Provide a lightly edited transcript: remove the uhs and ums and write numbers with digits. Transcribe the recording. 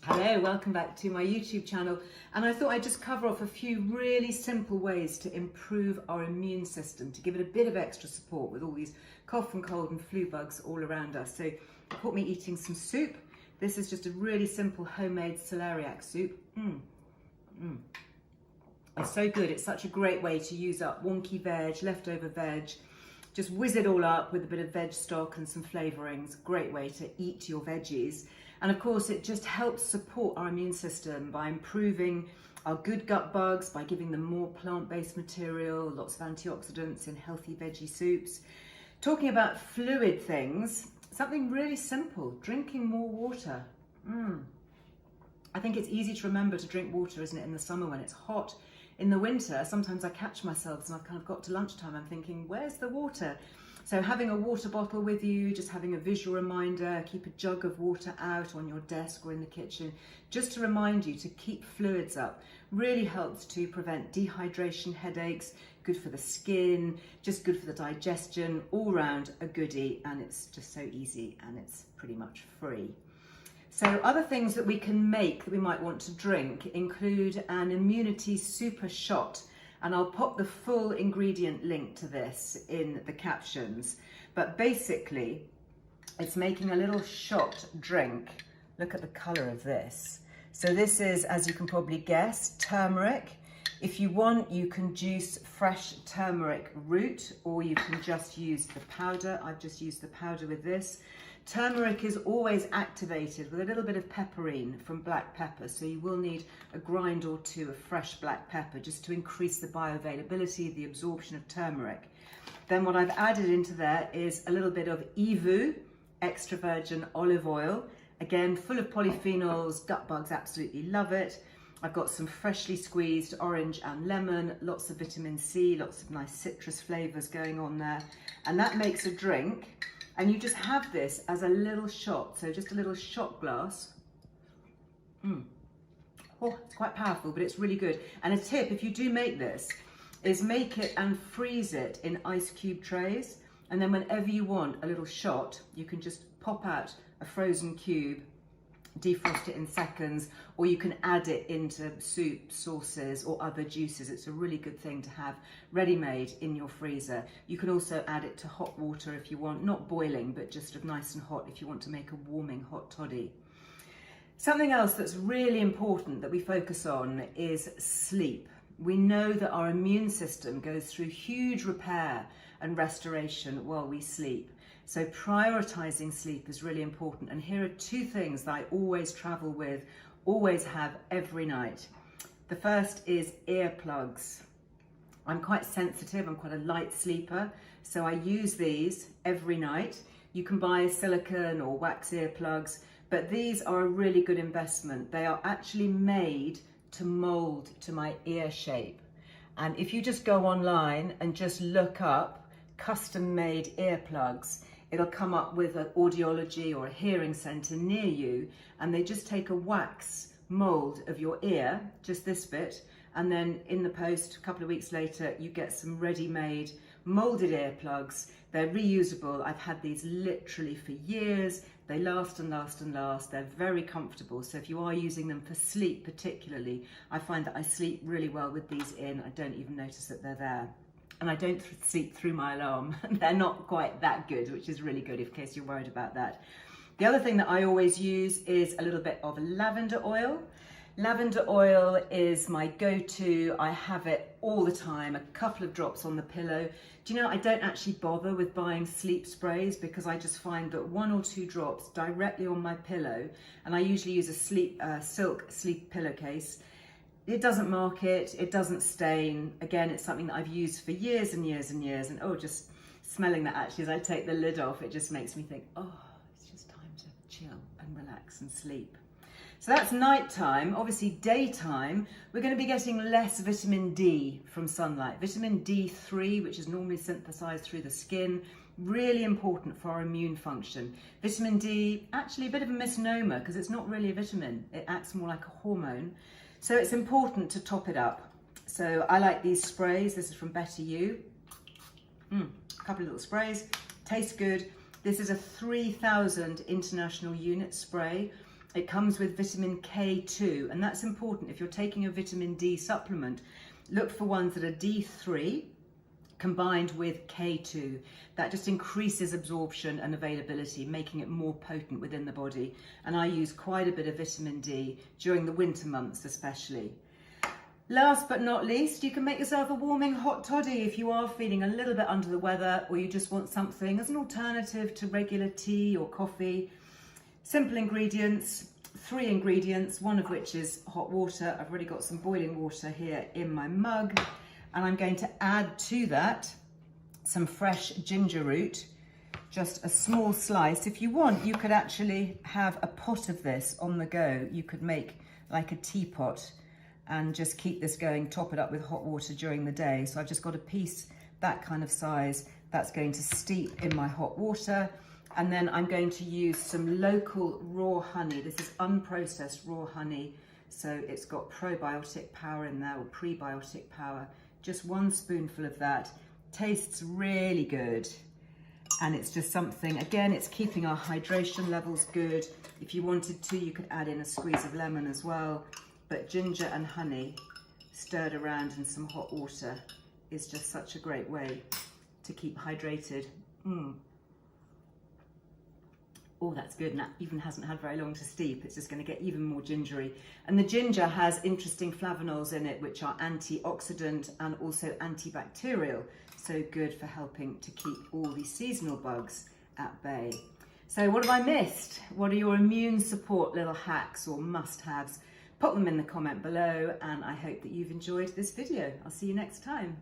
Hello, welcome back to my YouTube channel, and I thought I'd just cover off a few really simple ways to improve our immune system, to give it a bit of extra support with all these cough and cold and flu bugs all around us. So it caught me eating some soup. This is just a really simple homemade celeriac soup. It's so good. It's such a great way to use up wonky veg, leftover veg. Just whiz it all up with a bit of veg stock and some flavourings. Great way to eat your veggies. And of course, it just helps support our immune system by improving our good gut bugs, by giving them more plant-based material, lots of antioxidants in healthy veggie soups. Talking about fluid things, something really simple, drinking more water. I think it's easy to remember to drink water, isn't it, in the summer when it's hot. In the winter, sometimes I catch myself and I've kind of got to lunchtime, I'm thinking, where's the water? So having a water bottle with you, just having a visual reminder, keep a jug of water out on your desk or in the kitchen, just to remind you to keep fluids up. Really helps to prevent dehydration, headaches, good for the skin, just good for the digestion, all round a goodie, and it's just so easy and it's pretty much free. So other things that we can make that we might want to drink include an immunity super shot. And I'll pop the full ingredient link to this in the captions. But basically, it's making a little shot drink. Look at the colour of this. So this is, as you can probably guess, turmeric. If you want, you can juice fresh turmeric root, or you can just use the powder. I've just used the powder with this. Turmeric is always activated with a little bit of pepperine from black pepper, so you will need a grind or two of fresh black pepper just to increase the bioavailability, the absorption of turmeric. Then what I've added into there is a little bit of EVU, extra virgin olive oil, again full of polyphenols, gut bugs absolutely love it. I've got some freshly squeezed orange and lemon, lots of vitamin C, lots of nice citrus flavours going on there, and that makes a drink. And you just have this as a little shot, so just a little shot glass. Oh, it's quite powerful, but it's really good. And a tip, if you do make this, is make it and freeze it in ice cube trays. And then whenever you want a little shot, you can just pop out a frozen cube, defrost it in seconds, or you can add it into soup, sauces, or other juices. It's a really good thing to have ready-made in your freezer. You can also add it to hot water if you want, not boiling, but just sort of nice and hot if you want to make a warming hot toddy. Something else that's really important that we focus on is sleep. We know that our immune system goes through huge repair and restoration while we sleep. So prioritizing sleep is really important. And here are two things that I always travel with, always have every night. The first is earplugs. I'm quite sensitive, I'm quite a light sleeper, so I use these every night. You can buy silicone or wax earplugs, but these are a really good investment. They are actually made to mold to my ear shape. And if you just go online and just look up custom-made earplugs, it'll come up with an audiology or a hearing centre near you, and they just take a wax mould of your ear, just this bit, and then in the post, a couple of weeks later, you get some ready-made moulded earplugs. They're reusable. I've had these literally for years. They last and last and last. They're very comfortable. So if you are using them for sleep particularly, I find that I sleep really well with these in. I don't even notice that they're there. And I don't sleep through my alarm. They're not quite that good, which is really good in case you're worried about that. The other thing that I always use is a little bit of lavender oil. Lavender oil is my go-to. I have it all the time, a couple of drops on the pillow. Do you know, I don't actually bother with buying sleep sprays because I just find that 1 or 2 drops directly on my pillow, and I usually use a silk sleep pillowcase. It doesn't mark it, it doesn't stain. Again, it's something that I've used for years and years and years, and oh, just smelling that actually as I take the lid off, it just makes me think, oh, it's just time to chill and relax and sleep. So that's nighttime. Obviously daytime, we're going to be getting less vitamin D from sunlight. Vitamin D3, which is normally synthesized through the skin, really important for our immune function. Vitamin D, actually a bit of a misnomer because it's not really a vitamin. It acts more like a hormone. So it's important to top it up. So I like these sprays. This is from Better You. A couple of little sprays. Tastes good. This is a 3,000 international unit spray. It comes with vitamin K2, and that's important. If you're taking a vitamin D supplement, look for ones that are D3 combined with K2. That just increases absorption and availability, making it more potent within the body. And I use quite a bit of vitamin D during the winter months especially. Last but not least, you can make yourself a warming hot toddy if you are feeling a little bit under the weather, or you just want something as an alternative to regular tea or coffee. Simple ingredients, 3 ingredients, one of which is hot water. I've already got some boiling water here in my mug, and I'm going to add to that some fresh ginger root, just a small slice. If you want, you could actually have a pot of this on the go. You could make like a teapot and just keep this going, top it up with hot water during the day. So I've just got a piece that kind of size that's going to steep in my hot water. And then I'm going to use some local raw honey. This is unprocessed raw honey, so it's got probiotic power in there, or prebiotic power. Just 1 spoonful of that. Tastes really good. And it's just something, again, it's keeping our hydration levels good. If you wanted to, you could add in a squeeze of lemon as well. But ginger and honey stirred around in some hot water is just such a great way to keep hydrated. Oh, that's good, and that even hasn't had very long to steep. It's just going to get even more gingery. And the ginger has interesting flavonols in it, which are antioxidant and also antibacterial. So good for helping to keep all these seasonal bugs at bay. So what have I missed? What are your immune support little hacks or must-haves? Pop them in the comment below, and I hope that you've enjoyed this video. I'll see you next time.